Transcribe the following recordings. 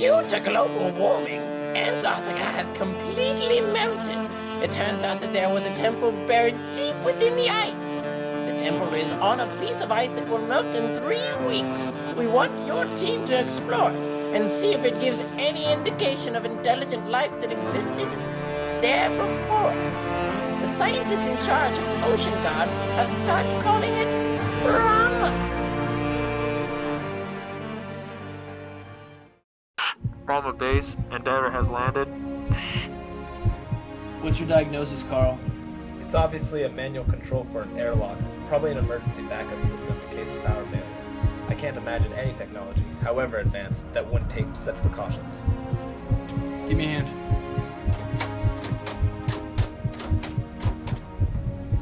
Due to global warming, Antarctica has completely melted. It turns out that there was a temple buried deep within the ice. The temple is on a piece of ice that will melt in 3 weeks. We want your team to explore it and see if it gives any indication of intelligent life that existed there before us. The scientists in charge of Ocean Guard have started calling it Rama. Rama base, Endeavor has landed. What's your diagnosis, Carl? It's obviously a manual control for an airlock, probably an emergency backup system in case of power failure. I can't imagine any technology, however advanced, that wouldn't take such precautions. Give me a hand.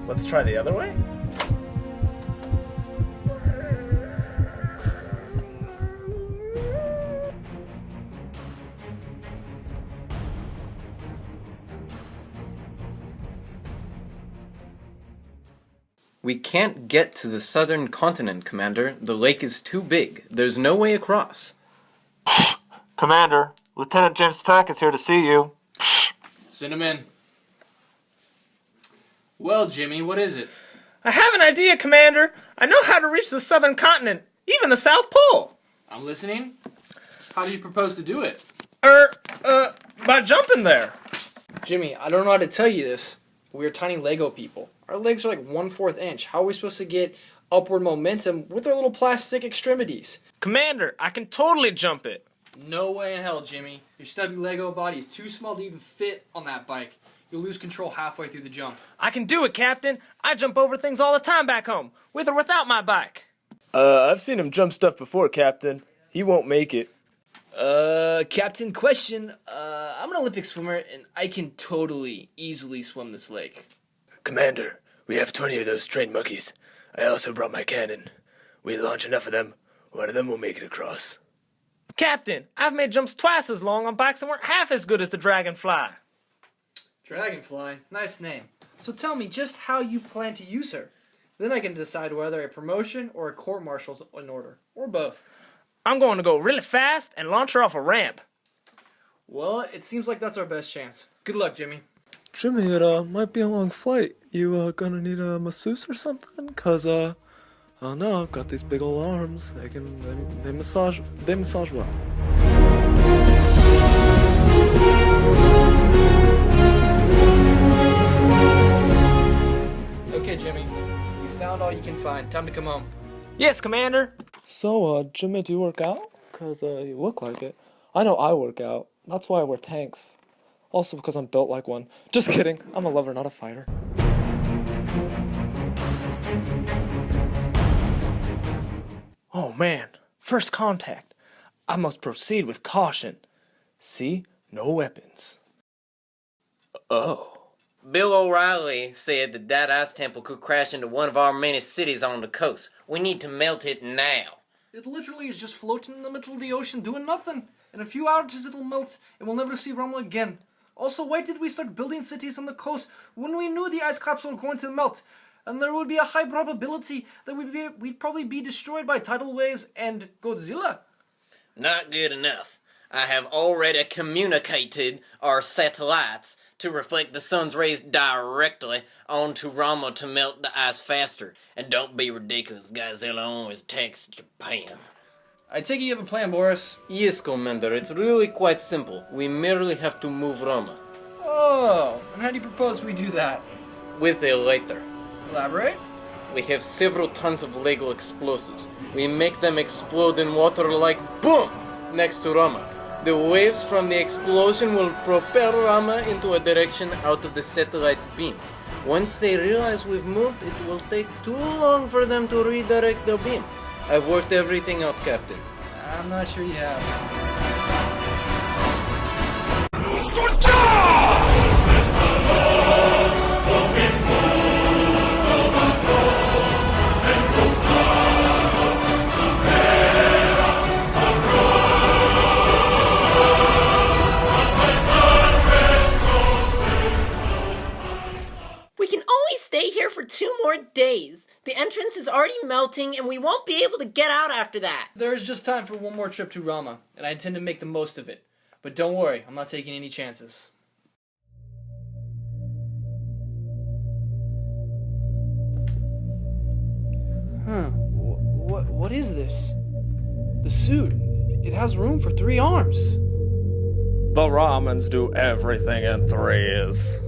Let's try the other way? We can't get to the southern continent, Commander. The lake is too big. There's no way across. Commander, Lieutenant James Pack is here to see you. Send him in. Well, Jimmy, what is it? I have an idea, Commander. I know how to reach the southern continent, even the South Pole. I'm listening. How do you propose to do it? By jumping there. Jimmy, I don't know how to tell you this. We're tiny Lego people. Our legs are like 1/4 inch. How are we supposed to get upward momentum with our little plastic extremities? Commander, I can totally jump it. No way in hell, Jimmy. Your stubby Lego body is too small to even fit on that bike. You'll lose control halfway through the jump. I can do it, Captain. I jump over things all the time back home, with or without my bike. I've seen him jump stuff before, Captain. He won't make it. Captain, question. I'm an Olympic swimmer, and I can totally, easily swim this lake. Commander, we have 20 of those trained monkeys. I also brought my cannon. We launch enough of them, one of them will make it across. Captain, I've made jumps twice as long on bikes that weren't half as good as the Dragonfly. Dragonfly? Nice name. So tell me just how you plan to use her. Then I can decide whether a promotion or a court-martial's in order, or both. I'm going to go really fast and launch her off a ramp. Well, it seems like that's our best chance. Good luck, Jimmy. Jimmy, it might be a long flight. You gonna need a masseuse or something? Cause oh no, I've got these big old arms. They massage well. Okay, Jimmy. You found all you can find. Time to come home. Yes, Commander. So, Jimmy, do you work out? Cause you look like it. I know I work out. That's why I wear tanks. Also because I'm built like one. Just kidding. I'm a lover, not a fighter. Oh man, first contact. I must proceed with caution. See, no weapons. Oh. Bill O'Reilly said that ice temple could crash into one of our many cities on the coast. We need to melt it now. It literally is just floating in the middle of the ocean doing nothing. In a few hours it'll melt and we'll never see Rama again. Also, why did we start building cities on the coast when we knew the ice caps were going to melt? And there would be a high probability that we'd probably be destroyed by tidal waves and Godzilla. Not good enough. I have already communicated our satellites to reflect the sun's rays directly onto Rama to melt the ice faster. And don't be ridiculous, Godzilla always attacks Japan. I take it you have a plan, Boris. Yes, Commander, it's really quite simple. We merely have to move Rama. Oh, and how do you propose we do that? With a lighter. Elaborate? We have several tons of Lego explosives. We make them explode in water like boom! Next to Rama. The waves from the explosion will propel Rama into a direction out of the satellite's beam. Once they realize we've moved, it will take too long for them to redirect the beam. I've worked everything out, Captain. I'm not sure you have. We can only stay here for 2 more days. The entrance is already melting, and we won't be able to get out after that. There is just time for one more trip to Rama, and I intend to make the most of it. But don't worry, I'm not taking any chances. Huh. What is this? The suit. It has room for 3 arms. The ramens do everything in threes.